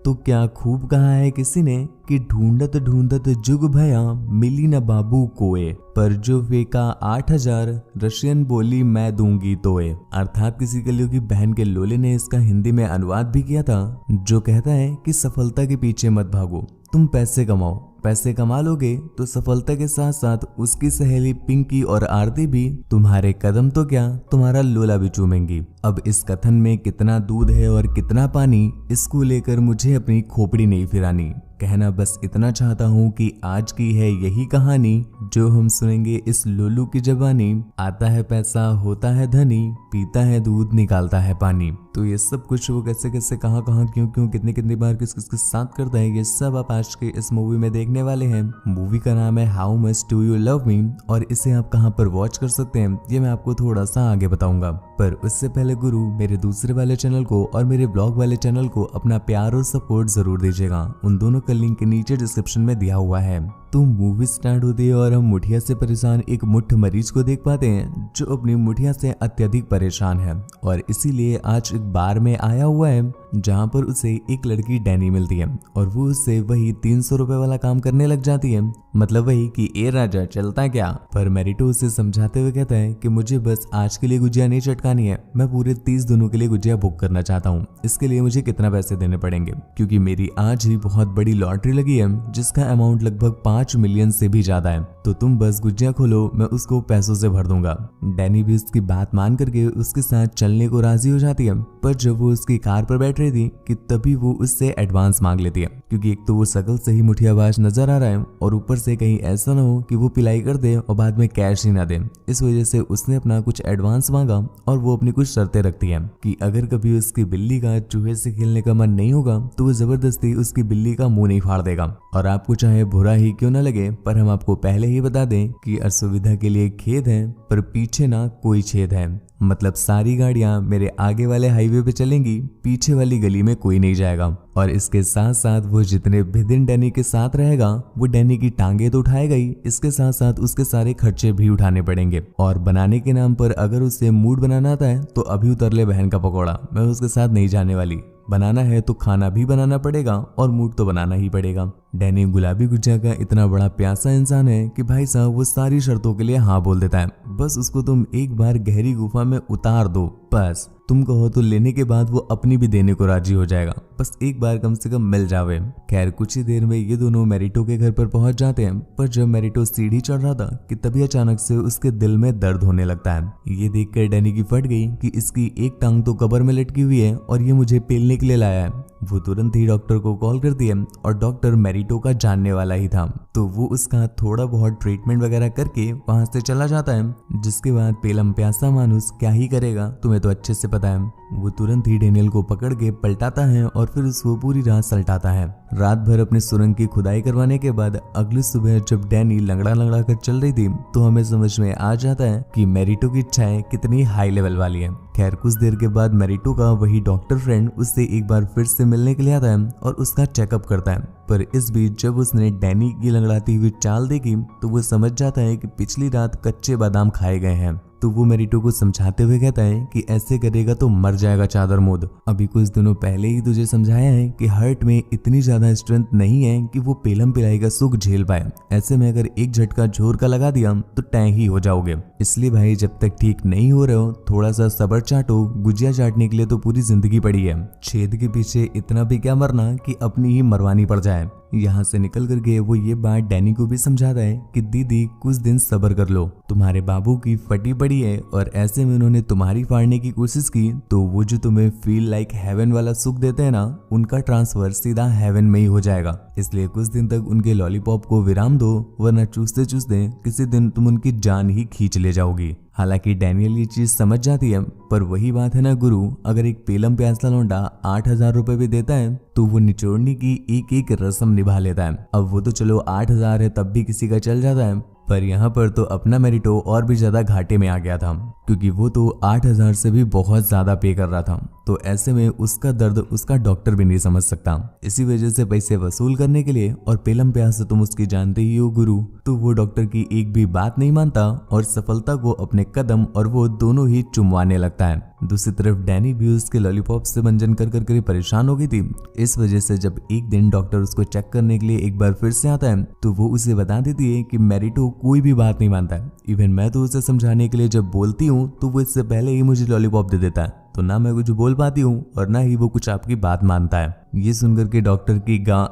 तो क्या खूब कहा है किसी ने कि ढूंढत ढूंढत जुग भया मिली न बाबू कोए, पर जो फेंका 8,000 रशियन बोली मैं दूंगी तोए। अर्थात किसी कलियुगी की बहन के लोले ने इसका हिंदी में अनुवाद भी किया था, जो कहता है कि सफलता के पीछे मत भागो, तुम पैसे कमाओ। पैसे कमा लोगे तो सफलता के साथ साथ उसकी सहेली पिंकी और आरती भी तुम्हारे कदम तो क्या तुम्हारा लोला भी चूमेंगी। अब इस कथन में कितना दूध है और कितना पानी, इसको लेकर मुझे अपनी खोपड़ी नहीं फिरानी। कहना बस इतना चाहता हूँ कि आज की है यही कहानी जो हम सुनेंगे इस लोलू की जबानी। आता है पैसा होता है धनी, पीता है दूध निकालता है पानी। तो ये सब कुछ वो कैसे कैसे कहाँ कहाँ क्यों क्यों कितने कितनी बार किस किस के साथ करता है, ये सब आप आज के इस मूवी में देखने वाले हैं। मूवी का नाम है how much do you love me, और इसे आप कहाँ पर वॉच कर सकते हैं ये मैं आपको थोड़ा सा आगे बताऊंगा। पर उससे पहले गुरु मेरे दूसरे वाले चैनल को और मेरे ब्लॉग वाले चैनल को अपना प्यार और सपोर्ट जरूर दीजिएगा। उन दोनों का लिंक नीचे डिस्क्रिप्शन में दिया हुआ है। तो मूवी स्टार्ट होती है और हम मुठिया से परेशान एक मुठ मरीज को देख पाते हैं जो अपनी मुठिया से अत्यधिक परेशान है और इसीलिए आज एक बार में आया हुआ है जहां पर उसे एक लड़की डैनी मिलती है और वो उससे वही 300 रुपए वाला काम करने लग जाती है। मतलब वही कि ए राजा चलता क्या। पर मैरिटो उसे समझाते हुए कहता है कि मुझे बस आज के लिए गुजिया नहीं चटकानी है, मैं पूरे 30 दिनों के लिए गुजिया बुक करना चाहता हूँ। इसके लिए मुझे कितना पैसे देने पड़ेंगे, क्योंकि मेरी आज ही बहुत बड़ी लॉटरी लगी है जिसका अमाउंट लगभग 5 मिलियन से भी ज्यादा है। तो तुम बस गुजिया खोलो, मैं उसको पैसों से भर दूंगा। डैनी भी उसकी बात मान करके उसके साथ चलने को राजी हो जाती है। पर जब वो उसकी कार पर बैठ रही थी कि तभी वो उससे एडवांस मांग लेती है, क्योंकि एक तो वो शकल से ही मुठियाबाज नजर आ रहा है और ऊपर से कहीं ऐसा ना हो कि वो पिलाई कर दे और बाद में कैश ही ना दे। इस वजह से उसने अपना कुछ एडवांस मांगा और वो अपनी कुछ शर्तें रखती है कि अगर कभी उसकी बिल्ली का चूहे से खेलने का मन नहीं होगा तो वो जबरदस्ती उसकी बिल्ली का मुंह नहीं फाड़ देगा। और आपको चाहे बुरा ही क्यों ना लगे, पर हम आपको पहले ही बता दें कि असुविधा के लिए खेद है पर पीछे ना कोई छेद है। मतलब सारी गाड़ियां मेरे आगे वाले हाईवे पे चलेंगी, पीछे वाली गली में कोई नहीं जाएगा। और इसके साथ साथ वो जितने भी दिन डैनी के साथ रहेगा वो डैनी की टांगे तो उठाएगा ही, इसके साथ साथ उसके सारे खर्चे भी उठाने पड़ेंगे। और बनाने के नाम पर अगर उसे मूड बनाना आता है तो अभी उतर ले बहन का पकौड़ा, मैं उसके साथ नहीं जाने वाली। बनाना है तो खाना भी बनाना पड़ेगा और मूड तो बनाना ही पड़ेगा। डैनी गुलाबी गुज्जा का इतना बड़ा प्यासा इंसान है कि भाई साहब वो सारी शर्तों के लिए हाँ बोल देता है। बस उसको तुम एक बार गहरी गुफा में उतार दो, बस तुम कहो तो लेने के बाद वो अपनी भी देने को राजी हो जाएगा, बस एक बार कम से कम मिल जावे। खैर कुछ ही देर में ये दोनों मैरिटो के घर पर पहुंच जाते हैं। पर जब मैरिटो सीढ़ी चढ़ रहा था कि तभी अचानक से उसके दिल में दर्द होने लगता है। ये देखकर डैनी की फट गई कि इसकी एक टांग तो कब्र में लटकी हुई है और ये मुझे पेलने के लिए लाया है। वो तुरंत ही डॉक्टर को कॉल करती है और डॉक्टर मैरिटो का जानने वाला ही था, तो वो उसका थोड़ा बहुत ट्रीटमेंट वगैरह करके वहां से चला जाता है। जिसके बाद पेलम प्यासा मानुस क्या ही करेगा, तुम्हें तो अच्छे से पता है। वो तुरंत ही डेनियल को पकड़ के पलटाता है और फिर उसको पूरी रात सलटाता है। रात भर अपने सुरंग की खुदाई करवाने के बाद अगली सुबह जब डैनी लंगड़ा लंगड़ा कर चल रही थी तो हमें समझ में आ जाता है कि मैरिटो की इच्छाएं कितनी हाई लेवल वाली है। खैर कुछ देर के बाद मैरिटो का वही डॉक्टर फ्रेंड उससे एक बार फिर से मिलने के लिए आता है और उसका चेकअप करता है। पर इस बीच जब उसने डैनी की लंगड़ाती हुई चाल देखी तो वो समझ जाता है कि पिछली रात कच्चे बादाम खाए गए हैं। तो वो मैरिटो को समझाते हुए कहता है कि ऐसे करेगा तो मर जाएगा चादर मोद। अभी कुछ दिनों पहले ही तुझे समझाया है कि हार्ट में इतनी ज्यादा स्ट्रेंथ नहीं है कि वो पेलम पिलाई का सुख झेल पाए। ऐसे में अगर एक झटका जोर का लगा दिया तो टैं ही हो जाओगे। इसलिए भाई जब तक ठीक नहीं हो रहे हो थोड़ा सा सब्र चाटो, गुजिया चाटने के लिए तो पूरी जिंदगी पड़ी है। छेद के पीछे इतना भी क्या मरना कि अपनी ही मरवानी पड़ जाए। यहाँ से निकल करके वो ये बात डैनी को भी समझाता है कि दीदी कुछ दिन सब्र कर लो, तुम्हारे बाबू की फटी पड़ी है और ऐसे में उन्होंने तुम्हारी फाड़ने की कोशिश की तो वो जो तुम्हें फील लाइक हेवन वाला सुख देते हैं ना, उनका ट्रांसफर सीधा हेवन में ही हो जाएगा। इसलिए कुछ दिन तक उनके लॉलीपॉप को विराम दो, वरना चूसते चूसते किसी दिन तुम उनकी जान ही खींच ले जाओगी। हालांकि डैनियल ये चीज समझ जाती है, पर वही बात है ना गुरु, अगर एक पेलम प्यासा लौंडा 8,000 रुपए भी देता है तो वो निचोड़ने की एक एक रस्म निभा लेता है। अब वो तो चलो 8,000 है तब भी किसी का चल जाता है, पर यहाँ पर तो अपना मैरिटो और भी ज्यादा घाटे में आ गया था, क्योंकि वो तो 8,000 से भी बहुत ज्यादा पे कर रहा था। तो ऐसे में उसका दर्द उसका डॉक्टर भी नहीं समझ सकता। इसी वजह से पैसे वसूल करने के लिए, और पेलम प्यासा तुम उसकी जानते ही हो गुरु, तो वो डॉक्टर की एक भी बात नहीं मानता और सफलता को अपने कदम और वो दोनों ही चुमवाने लगता है। दूसरी तरफ डैनी भी उसके लॉलीपॉप से मंजन कर कर परेशान हो गई थी। इस वजह से जब एक दिन डॉक्टर उसको चेक करने के लिए एक बार फिर से आता है तो वो उसे बता देती है कि मैरिटो कोई भी बात नहीं मानता है। इवन मैं तो उसे समझाने के लिए जब बोलती हूँ तो वो इससे पहले ही मुझे लॉलीपॉप दे देता है, तो ना मैं कुछ बोल पाती हूँ और ना ही वो कुछ आपकी बात मानता है। ये सुनकर के डॉक्टर की गां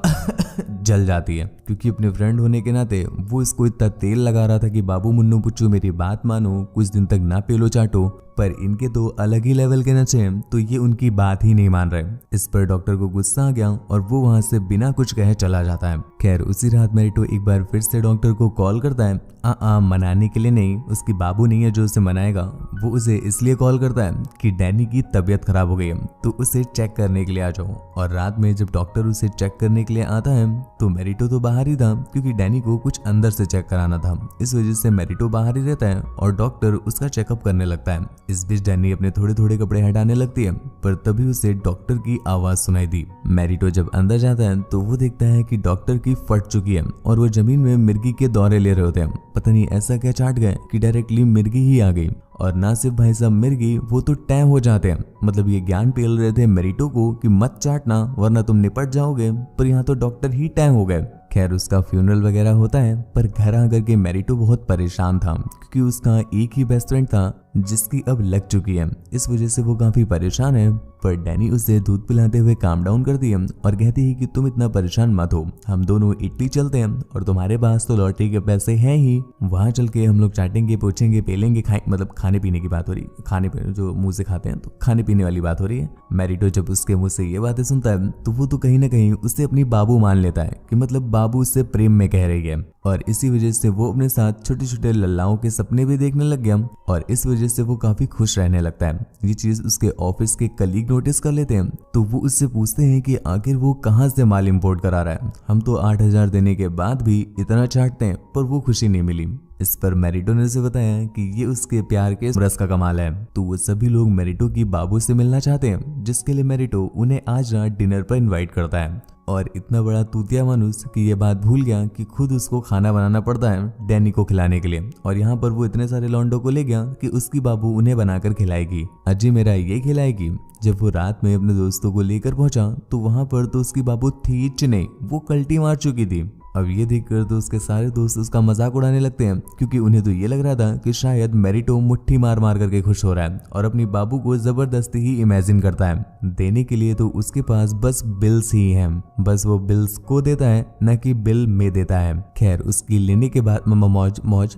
जल जाती है, क्योंकि अपने फ्रेंड होने के नाते वो इसको इतना तेल लगा रहा था कि बाबू मुन्नू पुच्चू मेरी बात मानो, कुछ दिन तक ना पेलो चाटो, पर इनके तो अलग ही लेवल के नचे हैं, तो ये उनकी बात ही नहीं मान रहे। इस पर डॉक्टर को गुस्सा आ गया और वो वहां से बिना कुछ कहे चला जाता है। खैर उसी रात मैरिटो एक बार फिर से डॉक्टर को कॉल करता है, मनाने के लिए नहीं, उसकी बाबू नहीं है जो उसे मनाएगा। वो उसे इसलिए कॉल करता है कि डैनी की तबीयत खराब हो गई है, तो उसे चेक करने के लिए आ जाओ। और रात में जब डॉक्टर उसे चेक करने के लिए आता है तो मैरिटो तो बाहर ही था, क्योंकि डैनी को कुछ अंदर से चेक कराना था। इस वजह से मैरिटो बाहर ही रहता है और डॉक्टर उसका चेकअप करने लगता है। इस बीच डैनी अपने थोड़े थोड़े कपड़े हटाने लगती है, पर तभी उसे डॉक्टर की आवाज सुनाई दी। मैरिटो जब अंदर जाता है तो वो देखता है कि डॉक्टर की फट चुकी है और वो जमीन में मिर्गी के दौरे ले रहे होते हैं। पता नहीं ऐसा क्या चाट गए कि डायरेक्टली मिर्गी ही आ गई। और ना सिर्फ भाई साहब मिर्गी, वो तो टैम हो जाते हैं। मतलब ये ज्ञान पेल रहे थे मैरिटो को कि मत चाटना वरना तुम निपट जाओगे, पर यहाँ तो डॉक्टर ही टैम हो गए। खैर उसका फ्यूनरल वगैरह होता है, पर घर आकर के मैरिटो बहुत परेशान था, क्योंकि उसका एक ही बेस्ट फ्रेंड था जिसकी अब लग चुकी है। इस वजह से वो काफी परेशान है। पर डैनी उसे दूध पिलाते हुए काम डाउन करती है और कहती है कि तुम इतना परेशान मत हो, हम दोनों इटली चलते हैं और तुम्हारे पास तो लॉटरी के पैसे हैं ही, वहां चल के हम लोग चाटेंगे, पूछेंगे, पेलेंगे, मतलब खाने पीने की बात हो रही, खाने पीने जो मुंह से खाते हैं, तो खाने पीने वाली बात हो रही है। मैरिटो जब उसके मुंह से ये बातें सुनता है तो वो तो कहीं ना कहीं उसे अपनी बाबू मान लेता है, कि मतलब बाबू उससे प्रेम में कह रही है। और इसी वजह से वो अपने साथ छोटे छोटे लल्लाओं के सपने भी देखने लग गया और इस वजह से वो काफी खुश रहने लगता है। ये चीज उसके ऑफिस के कलीग नोटिस कर लेते हैं, तो वो उससे पूछते हैं कि आखिर वो कहाँ से माल इंपोर्ट करा रहा है, हम तो 8,000 देने के बाद भी इतना चाटते हैं पर वो खुशी नहीं मिली। इस पर मैरिटो ने उसे बताया कि ये उसके प्यार के रस का कमाल है। तो वो सभी लोग मैरिटो की बाबू से मिलना चाहते हैं, जिसके लिए मैरिटो उन्हें आज रात डिनर पर इनवाइट करता है। और इतना बड़ा तूतिया मनुष्य कि ये बात भूल गया कि खुद उसको खाना बनाना पड़ता है डैनी को खिलाने के लिए, और यहाँ पर वो इतने सारे लौंडों को ले गया कि उसकी बाबू उन्हें बनाकर खिलाएगी, अजी मेरा ये खिलाएगी। जब वो रात में अपने दोस्तों को लेकर पहुंचा तो वहां पर तो उसकी बाबू थी नहीं, वो कल्टी मार चुकी थी। अब ये देखकर तो उसके सारे दोस्त उसका मजाक उड़ाने लगते हैं, क्योंकि उन्हें तो ये लग रहा था कि शायद मैरिटो मुट्ठी मार मार करके खुश हो रहा है और अपनी बाबू को जबरदस्ती ही इमेजिन करता है। देने के लिए तो उसके पास बस बिल्स ही हैं, बस वो बिल्स को देता है न कि बिल में देता है। खैर उसकी लेने के बाद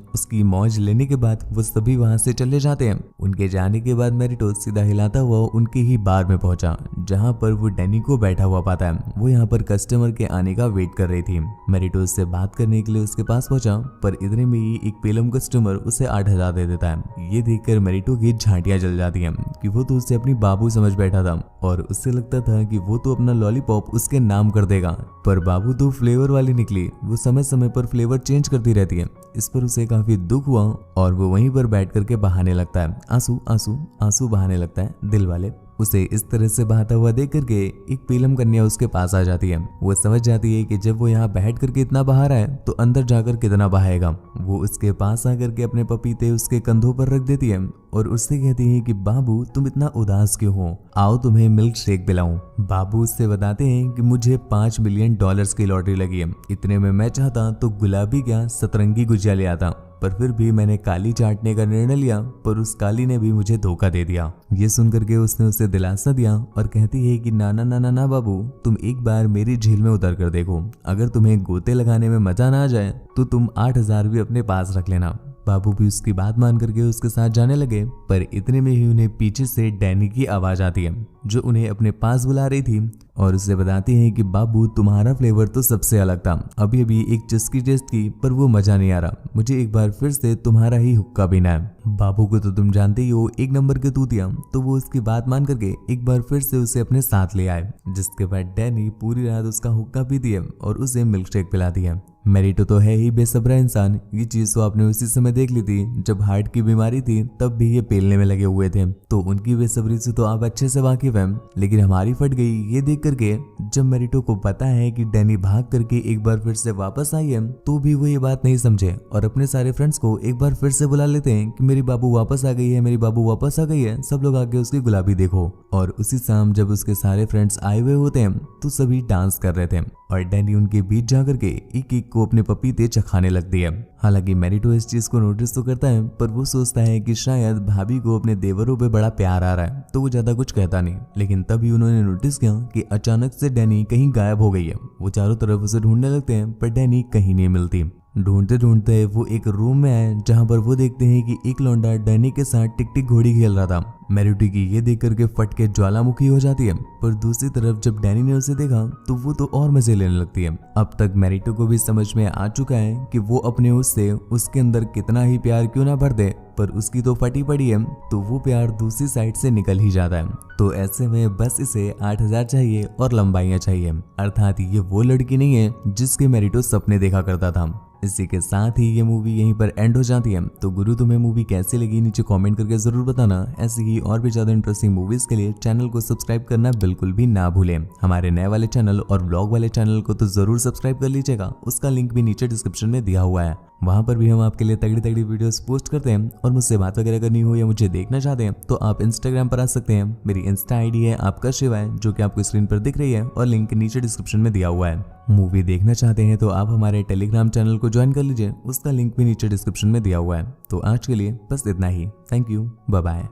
उसकी मौज लेने के बाद वो सभी वहां से चले जाते हैं। उनके जाने के बाद मैरिटो सीधा हिलाता हुआ उनके ही बार में पहुंचा, जहाँ पर वो डैनी को बैठा हुआ पाता है। वो यहाँ पर कस्टमर के आने का वेट कर रही थी। मैरिटो उससे बात करने के लिए उसके पास पहुंचा, पर इतने में ही एक पेलम कस्टमर उसे 8,000 दे देता है। ये देखकर मैरिटो की झांटियां जल जाती हैं कि वो तो उसे अपनी बाबू समझ बैठा था और उससे लगता था कि वो तो अपना लॉलीपॉप उसके नाम कर देगा, पर बाबू तो फ्लेवर वाली निकली। वो समय समय पर फ्लेवर चेंज करती रहती है। इस पर उसे काफी दुख हुआ और वो वहीं पर बैठ करके बहाने लगता है, आंसू आंसू आंसू बहाने लगता है दिल वाले। उसे इस तरह से बहाता हुआ देख करके एक पेलम कन्या उसके पास आ जाती है। वो समझ जाती है कि जब वो यहाँ बैठ करके इतना बहा रहा है तो अंदर जाकर कितना बहाएगा। वो उसके पास आकर के अपने पपीते उसके कंधों पर रख देती है और उससे कहती है कि बाबू तुम इतना उदास क्यों हो, आओ तुम्हें मिल्क शेक पिलाऊं। बाबू उससे बताते हैं कि मुझे $5 मिलियन की लॉटरी लगी है, इतने में मैं चाहता तो गुलाबी क्या सतरंगी गुजिया ले आता, पर फिर भी मैंने काली चाटने का निर्णय लिया, पर उस काली ने भी मुझे धोखा दे दिया। ये सुनकर के उसने उसे दिलासा दिया और कहती है कि ना ना ना ना ना बाबू, तुम एक बार मेरी झील में उतर कर देखो, अगर तुम्हें गोते लगाने में मजा ना आ जाए तो तुम 8,000 भी अपने पास रख लेना। बाबू भी उसकी बात मान करके उसके साथ जाने लगे, पर इतने में ही उन्हें पीछे से डैनी की आवाज आती है, जो उन्हें अपने पास बुला रही थी और उसे बताती है कि बाबू तुम्हारा फ्लेवर तो सबसे अलग था, अभी अभी एक चुस्की टेस्ट की पर वो मजा नहीं आ रहा, मुझे एक बार फिर से तुम्हारा ही हुक्का पीना है। बाबू को तो तुम जानते ही हो, एक नंबर के तूतिया, तो वो उसकी बात मान करके एक बार फिर से उसे अपने साथ ले आए, जिसके बाद डैनी पूरी रात उसका हुक्का पीती है और उसे मिल्क शेक पिलाती है। मैरिटो तो है ही बेसब्रा इंसान, ये चीज तो आपने उसी समय देख ली थी जब हार्ट की बीमारी थी, तब भी ये पेलने में लगे हुए थे, तो उनकी बेसब्री से तो आप अच्छे से वाकिफ हैं, लेकिन हमारी फट गई ये देख करके जब मैरिटो को पता है कि डैनी भाग करके एक बार फिर से वापस आई है तो भी वो ये बात नहीं समझे और अपने सारे फ्रेंड्स को एक बार फिर से बुला लेते हैं कि मेरी बाबू वापस आ गई है, मेरी बाबू वापस आ गई है, सब लोग आके उसकी गुलाबी देखो। और उसी शाम जब उसके सारे फ्रेंड्स आए हुए होते हैं तो सभी डांस कर रहे थे और डैनी उनके बीच जा करके एक एक को अपने पपीते चखाने लगती है। हालांकि मैरिटो इस चीज को नोटिस तो करता है पर वो सोचता है कि शायद भाभी को अपने देवरों पे बड़ा प्यार आ रहा है तो वो ज्यादा कुछ कहता नहीं। लेकिन तभी उन्होंने नोटिस किया कि अचानक से डैनी कहीं गायब हो गई है। वो चारों तरफ उसे ढूंढने लगते हैं पर डैनी कहीं नहीं मिलती। ढूंढते ढूंढते वो एक रूम में आए जहां पर वो देखते हैं कि एक लौंडा डैनी के साथ टिक टिक घोड़ी खेल रहा था। मैरिटो की ये देख करके फट के ज्वालामुखी हो जाती है पर दूसरी तरफ जब डैनी ने उसे देखा तो वो तो और मजे लेने लगती है। अब तक मैरिटो को भी समझ में आ चुका है कि वो अपने उससे उसके अंदर कितना ही प्यार क्यों ना भर दे पर उसकी तो फटी पड़ी है तो वो प्यार दूसरी साइड से निकल ही जाता है। तो ऐसे में बस इसे 8000 चाहिए और लंबाइयां चाहिए, अर्थात ये वो लड़की नहीं है जिसके मैरिटो सपने देखा करता था। इसी के साथ ही ये मूवी यहीं पर एंड हो जाती है। तो गुरु तुम्हें मूवी कैसी लगी नीचे कमेंट करके जरूर बताना। ऐसी ही और भी ज्यादा इंटरेस्टिंग मूवीज के लिए चैनल को सब्सक्राइब करना बिल्कुल भी ना भूलें। हमारे नए वाले चैनल और व्लॉग वाले चैनल को तो जरूर सब्सक्राइब कर लीजिएगा, उसका लिंक भी नीचे डिस्क्रिप्शन में दिया हुआ है। वहां पर भी हम आपके लिए तगड़ी तगड़ी वीडियोस पोस्ट करते हैं और मुझसे बात वगैरह करनी हो या मुझे देखना चाहते हैं तो आप इंस्टाग्राम पर आ सकते हैं। मेरी इंस्टा आईडी है आपका शिवाय जो कि आपको स्क्रीन पर दिख रही है और लिंक नीचे डिस्क्रिप्शन में दिया हुआ है। मूवी देखना चाहते हैं तो आप हमारे टेलीग्राम चैनल को ज्वाइन कर लीजिए, उसका लिंक भी नीचे डिस्क्रिप्शन में दिया हुआ है। तो आज के लिए बस इतना ही। Thank you, bye bye.